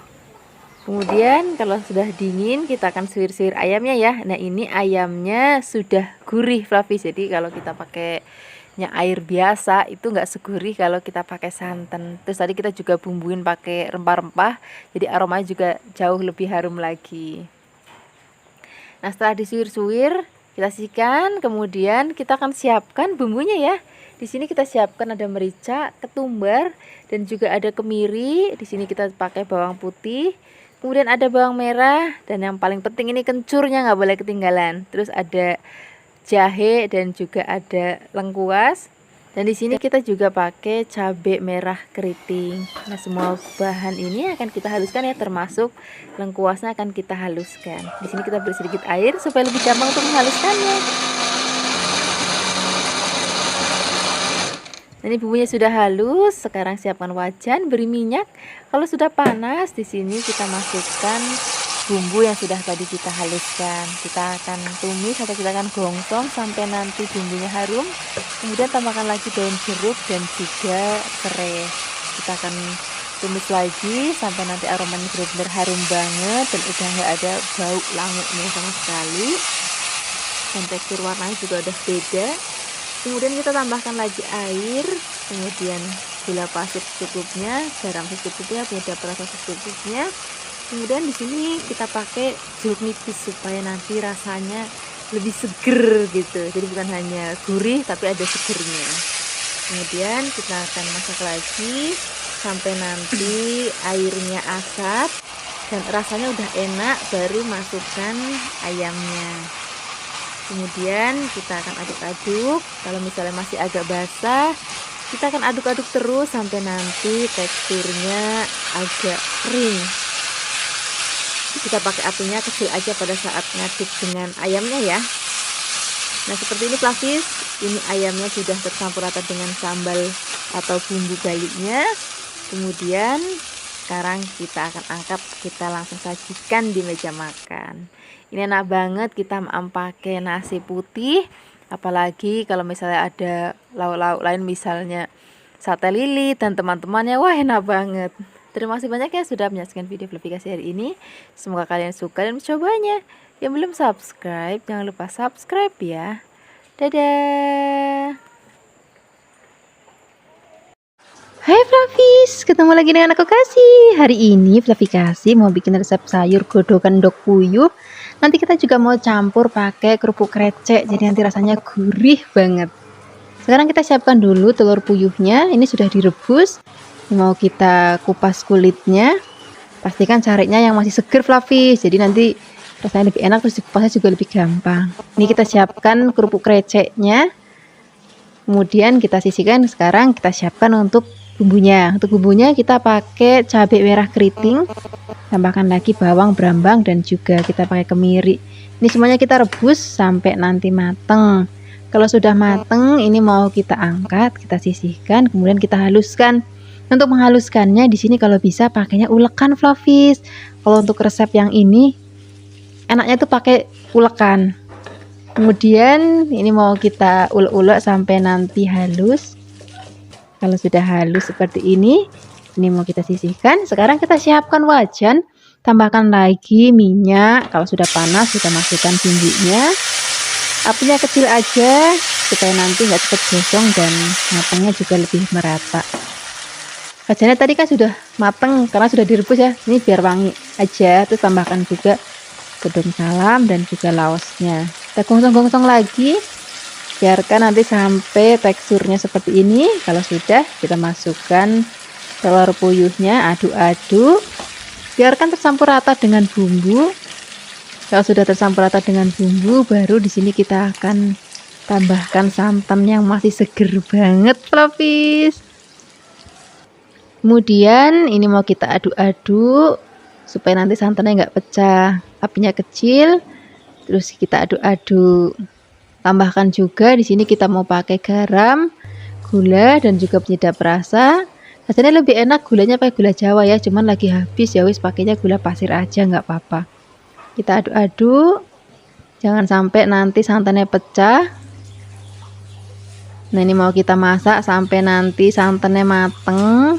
Speaker 1: Kemudian kalau sudah dingin kita akan suwir-suwir ayamnya ya. Nah, ini ayamnya sudah gurih Flavis. Jadi kalau kita pakainya air biasa itu nggak segurih kalau kita pakai santan. Terus tadi kita juga bumbuin pakai rempah-rempah, jadi aromanya juga jauh lebih harum lagi. Nah, setelah disuwir-suwir kita sisihkan, kemudian kita akan siapkan bumbunya ya. Di sini kita siapkan ada merica, ketumbar, dan juga ada kemiri. Di sini kita pakai bawang putih. Kemudian ada bawang merah dan yang paling penting ini kencurnya nggak boleh ketinggalan. Terus ada jahe dan juga ada lengkuas. Dan di sini kita juga pakai cabai merah keriting. Nah, semua bahan ini akan kita haluskan ya, termasuk lengkuasnya akan kita haluskan. Di sini kita beri sedikit air supaya lebih gampang untuk menghaluskannya. Ini bumbunya sudah halus, sekarang siapkan wajan, beri minyak. Kalau sudah panas, di sini kita masukkan bumbu yang sudah tadi kita haluskan. Kita akan tumis atau kita akan gongsong sampai nanti bumbunya harum. Kemudian tambahkan lagi daun jeruk dan juga serai. Kita akan tumis lagi sampai nanti aromanya benar-benar harum banget dan udah nggak ada bau languknya sama sekali. Dan tekstur warnanya juga udah beda. Kemudian kita tambahkan lagi air, kemudian gula pasir secukupnya, garam secukupnya, penyedap rasa secukupnya. Kemudian di sini kita pakai jeruk nipis supaya nanti rasanya lebih seger gitu. Jadi bukan hanya gurih tapi ada segernya. Kemudian kita akan masak lagi sampai nanti airnya asap dan rasanya udah enak, baru masukkan ayamnya. Kemudian kita akan aduk-aduk. Kalau misalnya masih agak basah, kita akan aduk-aduk terus sampai nanti teksturnya agak kering. Kita pakai apinya kecil aja pada saat ngaduk dengan ayamnya ya. Nah, seperti ini Flavis. Ini ayamnya sudah tercampur rata dengan sambal atau bumbu Balinya. Kemudian sekarang kita akan angkat, kita langsung sajikan di meja makan. Ini enak banget kita pakai nasi putih, apalagi kalau misalnya ada lauk-lauk lain misalnya sate lilit dan teman-temannya, wah enak banget. Terima kasih banyak ya sudah menyaksikan video Flavikasi hari ini. Semoga kalian suka dan mencobanya. Yang belum subscribe, jangan lupa subscribe ya. Dadah. Hai Flavis, ketemu lagi dengan aku Kasih. Hari ini Flavikasi mau bikin resep sayur godhogan ndok puyuh. Nanti kita juga mau campur pakai kerupuk krecek, jadi nanti rasanya gurih banget. Sekarang kita siapkan dulu telur puyuhnya. Ini sudah direbus. Mau kita kupas kulitnya. Pastikan cariknya yang masih seger fluffy. Jadi nanti rasanya lebih enak, terus dikupasnya juga lebih gampang. Ini kita siapkan kerupuk kreceknya. Kemudian kita sisihkan. Sekarang kita siapkan untuk bumbunya. Untuk bumbunya kita pakai cabai merah keriting. Tambahkan lagi bawang brambang dan juga kita pakai kemiri. Ini semuanya kita rebus sampai nanti mateng. Kalau sudah mateng, ini mau kita angkat, kita sisihkan, kemudian kita haluskan. Untuk menghaluskannya di sini kalau bisa pakainya ulekan fluffies. Kalau untuk resep yang ini enaknya tuh pakai ulekan. Kemudian ini mau kita ulek-ulek sampai nanti halus. Kalau sudah halus seperti ini mau kita sisihkan. Sekarang kita siapkan wajan, tambahkan lagi minyak. Kalau sudah panas kita masukkan bumbunya. Apinya kecil aja supaya nanti nggak cepat gosong dan matangnya juga lebih merata. Wajannya tadi kan sudah matang karena sudah direbus ya. Ini biar wangi aja. Terus tambahkan juga gedung salam dan juga laosnya. Kita gosong-gosong lagi. Biarkan nanti sampai teksturnya seperti ini. Kalau sudah, kita masukkan telur puyuhnya, aduk-aduk. Biarkan tercampur rata dengan bumbu. Kalau sudah tercampur rata dengan bumbu, baru di sini kita akan tambahkan santan yang masih seger banget, fluffies. Kemudian ini mau kita aduk-aduk supaya nanti santannya nggak pecah. Apinya kecil, terus kita aduk-aduk. Tambahkan juga di sini kita mau pakai garam, gula dan juga penyedap rasa. Rasanya lebih enak gulanya pakai gula Jawa ya, cuman lagi habis ya wis pakainya gula pasir aja nggak apa-apa. Kita aduk-aduk, jangan sampai nanti santannya pecah. Nah ini mau kita masak sampai nanti santannya mateng.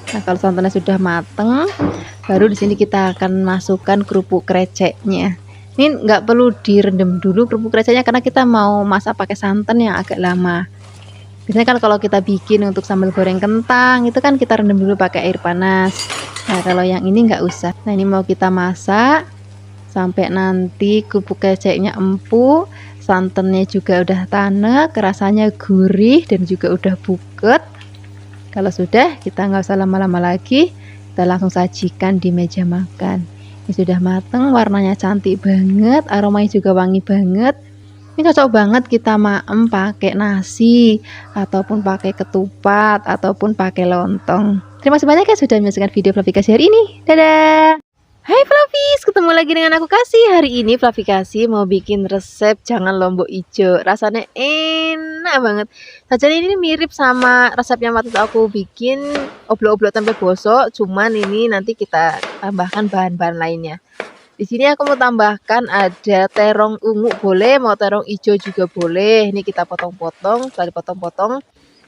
Speaker 1: Nah kalau santannya sudah mateng, baru di sini kita akan masukkan kerupuk kreceknya. Ini nggak perlu direndam dulu kerupuk kreceknya karena kita mau masak pakai santan yang agak lama. Biasanya kan kalau kita bikin untuk sambal goreng kentang itu kan kita rendam dulu pakai air panas. Nah kalau yang ini nggak usah. Nah ini mau kita masak sampai nanti kerupuk kreceknya empuk, santannya juga udah tanek, rasanya gurih dan juga udah buket. Kalau sudah, kita nggak usah lama-lama lagi, kita langsung sajikan di meja makan. Ini sudah mateng, warnanya cantik banget, aromanya juga wangi banget. Ini cocok banget kita maem pakai nasi, ataupun pakai ketupat, ataupun pakai lontong. Terima kasih banyak ya sudah menyaksikan video Fluffy Kasih hari ini. Dadah! Hai Fluffies, ketemu lagi dengan aku Kasih. Hari ini Fluffy Kasih mau bikin resep jangan lombok ijo. Rasanya enak banget. Sajian ini mirip sama resep yang waktu itu aku bikin oblok-oblok tempe gosok, cuman ini nanti kita tambahkan bahan-bahan lainnya. Di sini aku mau tambahkan ada terong ungu boleh, mau terong ijo juga boleh. Ini kita potong-potong, setelah dipotong-potong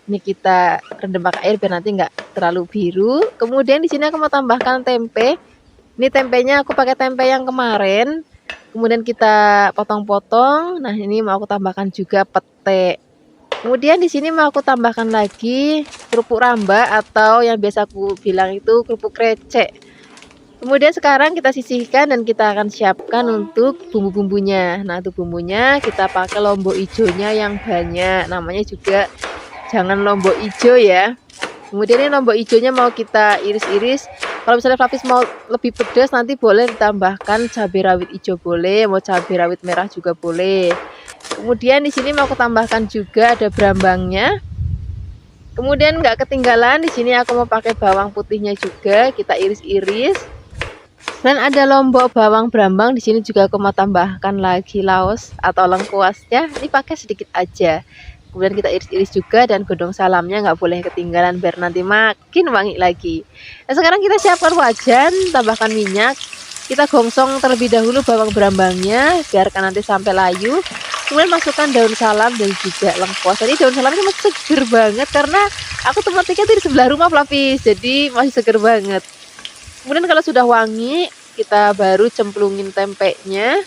Speaker 1: ini kita rendam pakai air biar nanti nggak terlalu biru. Kemudian di sini aku mau tambahkan tempe. Ini tempenya aku pakai tempe yang kemarin. Kemudian kita potong-potong. Nah, ini mau aku tambahkan juga pete. Kemudian di sini mau aku tambahkan lagi kerupuk ramba atau yang biasa aku bilang itu kerupuk krecek. Kemudian sekarang kita sisihkan dan kita akan siapkan untuk bumbu-bumbunya. Nah, untuk bumbunya kita pakai lombok ijonya yang banyak. Namanya juga jangan lombok ijo ya. Kemudian ini lombok ijonya mau kita iris-iris. Kalau misalnya Fluffies mau lebih pedas nanti boleh ditambahkan cabai rawit hijau boleh, mau cabai rawit merah juga boleh. Kemudian di sini mau aku tambahkan juga ada brambangnya. Kemudian nggak ketinggalan di sini aku mau pakai bawang putihnya juga, kita iris-iris. Dan ada lombok bawang brambang di sini juga aku mau tambahkan lagi laos atau lengkuasnya. Ini pakai sedikit aja. Kemudian kita iris-iris juga dan godong salamnya nggak boleh ketinggalan biar nanti makin wangi lagi. Nah sekarang kita siapkan wajan, tambahkan minyak. Kita gongsong terlebih dahulu bawang brambangnya, biarkan nanti sampai layu. Kemudian masukkan daun salam dan juga lengkuas. Ini daun salamnya masih seger banget karena aku tempatnya di sebelah rumah Fluffies, jadi masih seger banget. Kemudian kalau sudah wangi, kita baru cemplungin tempenya.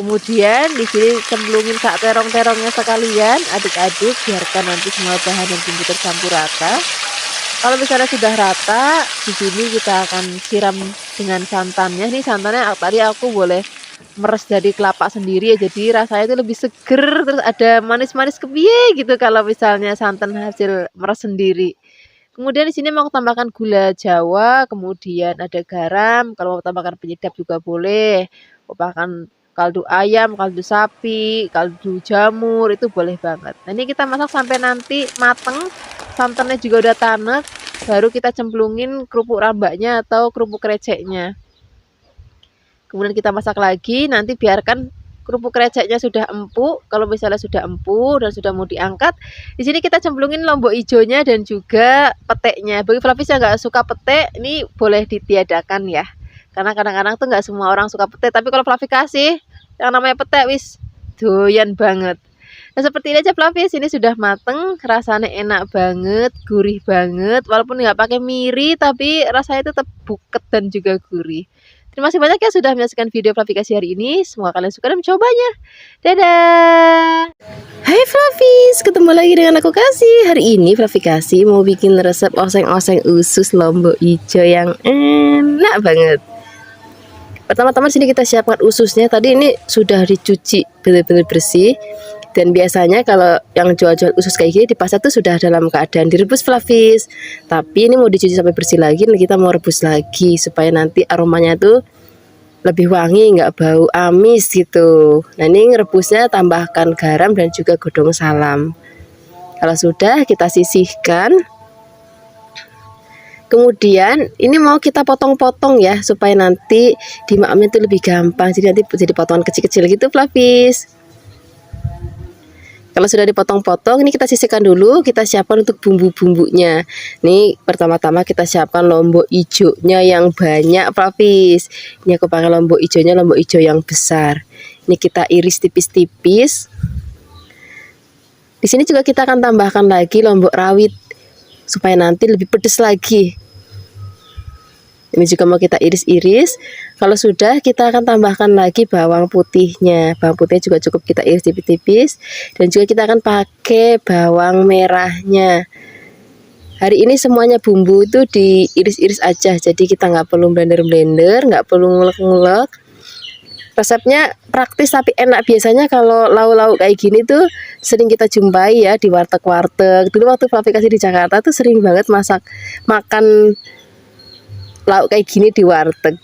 Speaker 1: Kemudian di sini cemplungin sak terong-terongnya sekalian, aduk-aduk, biarkan nanti semua bahan dan bumbu tercampur rata. Kalau misalnya sudah rata, di sini kita akan siram dengan santannya. Ini santannya tadi aku boleh meres dari kelapa sendiri ya, jadi rasanya itu lebih seger, terus ada manis-manis kepiye gitu kalau misalnya santan hasil meres sendiri. Kemudian di sini mau aku tambahkan gula Jawa, kemudian ada garam, kalau mau tambahkan penyedap juga boleh. Mau tambahkan kaldu ayam, kaldu sapi, kaldu jamur, itu boleh banget. Nah, ini kita masak sampai nanti mateng, santannya juga udah tanek, baru kita cemplungin kerupuk rambaknya atau kerupuk kreceknya. Kemudian kita masak lagi, nanti biarkan kerupuk kreceknya sudah empuk. Kalau misalnya sudah empuk dan sudah mau diangkat, di sini kita cemplungin lombok hijaunya dan juga peteknya. Bagi Flavis yang nggak suka petek, ini boleh ditiadakan ya. Karena kadang-kadang tuh nggak semua orang suka petek. Tapi kalau Flavis kasih yang namanya petek, wis doyan banget. Nah, seperti ini aja Flavis, ini sudah mateng, rasanya enak banget, gurih banget. Walaupun nggak pakai miri, tapi rasanya tetap buket dan juga gurih. Terima kasih banyak ya sudah menyaksikan video Flavikasi hari ini. Semoga kalian suka dan mencobanya. Dadah. Hai Flavis, ketemu lagi dengan aku Kasih. Hari ini Flavikasi mau bikin resep oseng-oseng usus lombok hijau yang enak banget. Pertama-tama sini kita siapkan ususnya. Tadi ini sudah dicuci benar-benar bersih. Dan biasanya kalau yang jual-jual usus kayak gini di pasar tuh sudah dalam keadaan direbus Flavis. Tapi ini mau dicuci sampai bersih lagi, dan kita mau rebus lagi supaya nanti aromanya tuh lebih wangi, nggak bau amis gitu. Nah, ini rebusnya tambahkan garam dan juga godong salam. Kalau sudah kita sisihkan. Kemudian ini mau kita potong-potong ya supaya nanti dimakamnya itu lebih gampang. Jadi nanti jadi potongan kecil-kecil gitu Flavis. Kalau sudah dipotong-potong, ini kita sisihkan dulu, kita siapkan untuk bumbu-bumbunya. Nih, pertama-tama kita siapkan lombok hijaunya yang banyak, Flavis. Ini aku pakai lombok hijaunya, lombok hijau yang besar. Ini kita iris tipis-tipis. Di sini juga kita akan tambahkan lagi lombok rawit supaya nanti lebih pedas lagi. Ini juga mau kita iris-iris. Kalau sudah, kita akan tambahkan lagi bawang putihnya. Bawang putihnya juga cukup kita iris tipis-tipis. Dan juga kita akan pakai bawang merahnya. Hari ini semuanya bumbu itu diiris-iris aja. Jadi kita nggak perlu blender-blender, nggak perlu ngulek-ngulek. Resepnya praktis tapi enak. Biasanya kalau lauk-lauk kayak gini tuh sering kita jumpai ya di warteg-warteg. Dulu waktu Flavikasi di Jakarta tuh sering banget makan lauk kayak gini di warteg.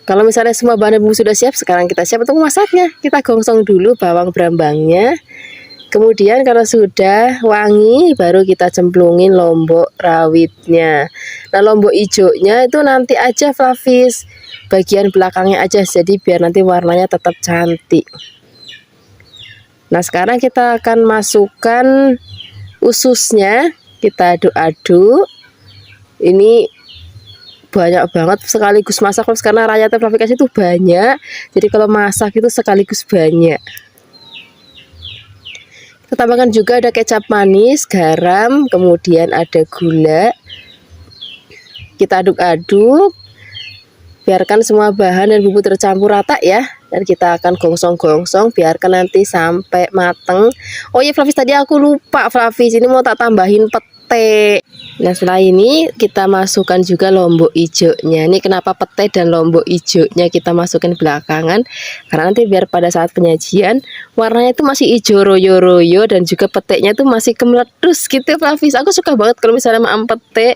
Speaker 1: Kalau misalnya semua bahan bumbu sudah siap, sekarang kita siap untuk masaknya. Kita gongsong dulu bawang brambangnya. Kemudian kalau sudah wangi, baru kita cemplungin lombok rawitnya. Nah, lombok hijaunya itu nanti aja Flavis, bagian belakangnya aja, jadi biar nanti warnanya tetap cantik. Nah, sekarang kita akan masukkan ususnya, kita aduk-aduk. Ini banyak banget sekaligus masak karena rakyatnya Flavikasi itu banyak, jadi kalau masak itu sekaligus banyak. Kita tambahkan juga ada kecap manis, garam, kemudian ada gula. Kita aduk-aduk, biarkan semua bahan dan bumbu tercampur rata ya, dan kita akan gongsong-gongsong biarkan nanti sampai mateng. Oh iya Flavis, tadi aku lupa Flavis, ini mau tak tambahin pete. Nah, setelah ini kita masukkan juga lombok hijaunya. Ini kenapa pete dan lombok hijaunya kita masukkan belakangan, karena nanti biar pada saat penyajian warnanya itu masih hijau royo-royo dan juga peteknya itu masih kemeletus gitu Flavis. Aku suka banget kalau misalnya makan pete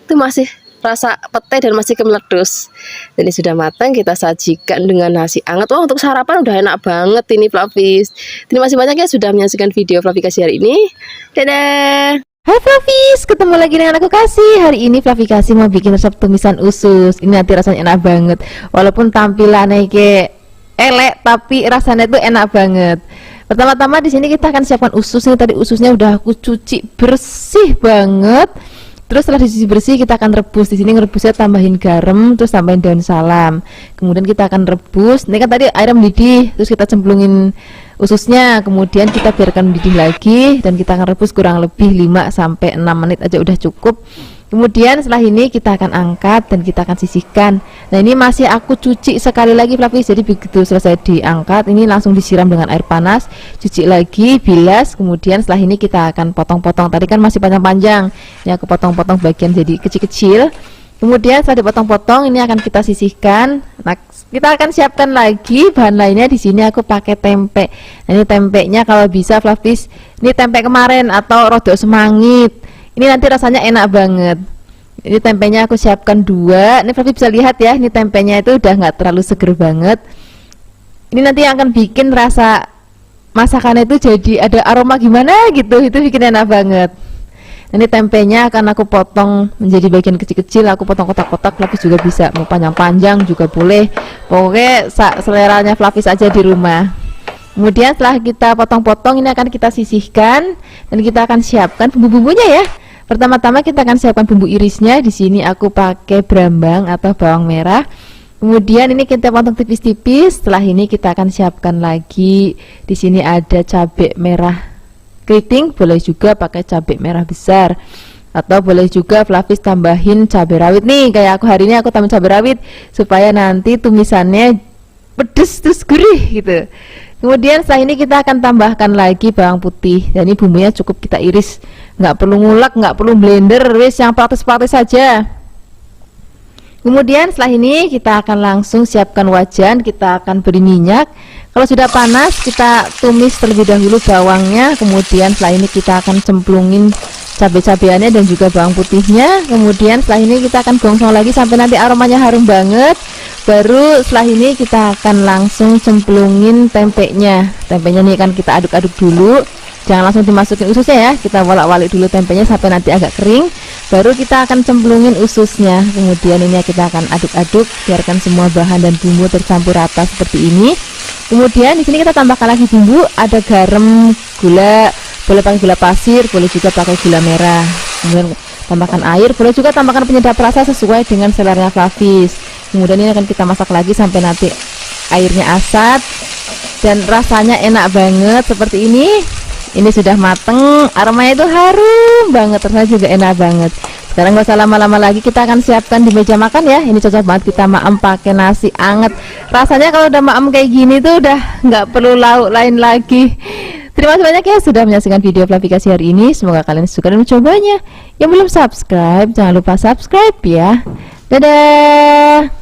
Speaker 1: itu masih rasa pete dan masih kemeletus. Ini sudah matang, kita sajikan dengan nasi hangat. Wah, untuk sarapan udah enak banget ini Flavis. Terima kasih banyak ya sudah menyaksikan video Flavikasi hari ini. Dadah. Hai Flavis, ketemu lagi dengan aku Kasih. Hari ini Flavikasi mau bikin resep tumisan usus. Ini nanti rasanya enak banget. Walaupun tampilannya kayak elek, tapi rasanya tuh enak banget. Pertama-tama di sini kita akan siapkan usus. Ini tadi ususnya udah aku cuci bersih banget. Terus setelah dicuci bersih kita akan rebus. Di sini ngerebusnya tambahin garam, terus tambahin daun salam. Kemudian kita akan rebus. Ini kan tadi airnya mendidih, terus kita cemplungin ususnya, kemudian kita biarkan mendidih lagi dan kita akan rebus kurang lebih 5-6 menit aja udah cukup. Kemudian setelah ini kita akan angkat dan kita akan sisihkan. Nah, ini masih aku cuci sekali lagi Flavis, jadi begitu selesai diangkat ini langsung disiram dengan air panas, cuci lagi, bilas. Kemudian setelah ini kita akan potong-potong. Tadi kan masih panjang-panjang, ini aku potong-potong bagian jadi kecil-kecil. Kemudian setelah dipotong-potong ini akan kita sisihkan. Nah, kita akan siapkan lagi bahan lainnya. Di sini aku pakai tempe. Nah, ini tempenya kalau bisa Flavis, ini tempe kemarin atau rodok semangit. Ini nanti rasanya enak banget. Ini tempenya aku siapkan 2. Ini Flavis bisa lihat ya, ini tempenya itu udah nggak terlalu seger banget. Ini nanti yang akan bikin rasa masakannya itu jadi ada aroma gimana gitu, itu bikin enak banget. Ini tempenya akan aku potong menjadi bagian kecil-kecil, aku potong kotak-kotak. Flavis juga bisa mau panjang-panjang juga boleh, pokoknya seleranya Flavis aja di rumah. Kemudian setelah kita potong-potong, ini akan kita sisihkan dan kita akan siapkan bumbu-bumbunya ya. Pertama-tama kita akan siapkan bumbu irisnya. Di sini aku pakai brambang atau bawang merah. Kemudian ini kita potong tipis-tipis. Setelah ini kita akan siapkan lagi. Di sini ada cabai merah keriting, boleh juga pakai cabai merah besar, atau boleh juga Flavis tambahin cabai rawit nih, kayak aku hari ini aku tambahin cabai rawit supaya nanti tumisannya pedes terus gurih gitu. Kemudian setelah ini kita akan tambahkan lagi bawang putih, dan ini bumbunya cukup kita iris, nggak perlu ngulek, nggak perlu blender, wis yang praktis-praktis saja. Kemudian setelah ini kita akan langsung siapkan wajan, kita akan beri minyak. Kalau sudah panas kita tumis terlebih dahulu bawangnya, kemudian setelah ini kita akan cemplungin cabai-cabeannya dan juga bawang putihnya. Kemudian setelah ini kita akan gongsong lagi sampai nanti aromanya harum banget. Baru setelah ini kita akan langsung cemplungin tempenya. Tempenya ini akan kita aduk-aduk dulu, jangan langsung dimasukin ususnya ya, kita wolak-walik dulu tempenya sampai nanti agak kering, baru kita akan cemplungin ususnya. Kemudian ini kita akan aduk-aduk, biarkan semua bahan dan bumbu tercampur rata seperti ini. Kemudian di sini kita tambahkan lagi bumbu, ada garam, gula, boleh pakai gula pasir, boleh juga pakai gula merah. Kemudian tambahkan air, boleh juga tambahkan penyedap rasa sesuai dengan seleranya Flavis. Kemudian ini akan kita masak lagi sampai nanti airnya asat dan rasanya enak banget seperti ini. Ini sudah mateng, aromanya itu harum banget, rasanya juga enak banget. Sekarang gak usah lama-lama lagi, kita akan siapkan di meja makan ya. Ini cocok banget kita maem pakai nasi anget. Rasanya kalau udah maem kayak gini tuh udah nggak perlu lauk lain lagi. Terima kasih banyak ya sudah menyaksikan video Flavikasi hari ini. Semoga kalian suka dan mencobanya. Yang belum subscribe, jangan lupa subscribe ya. Dadah.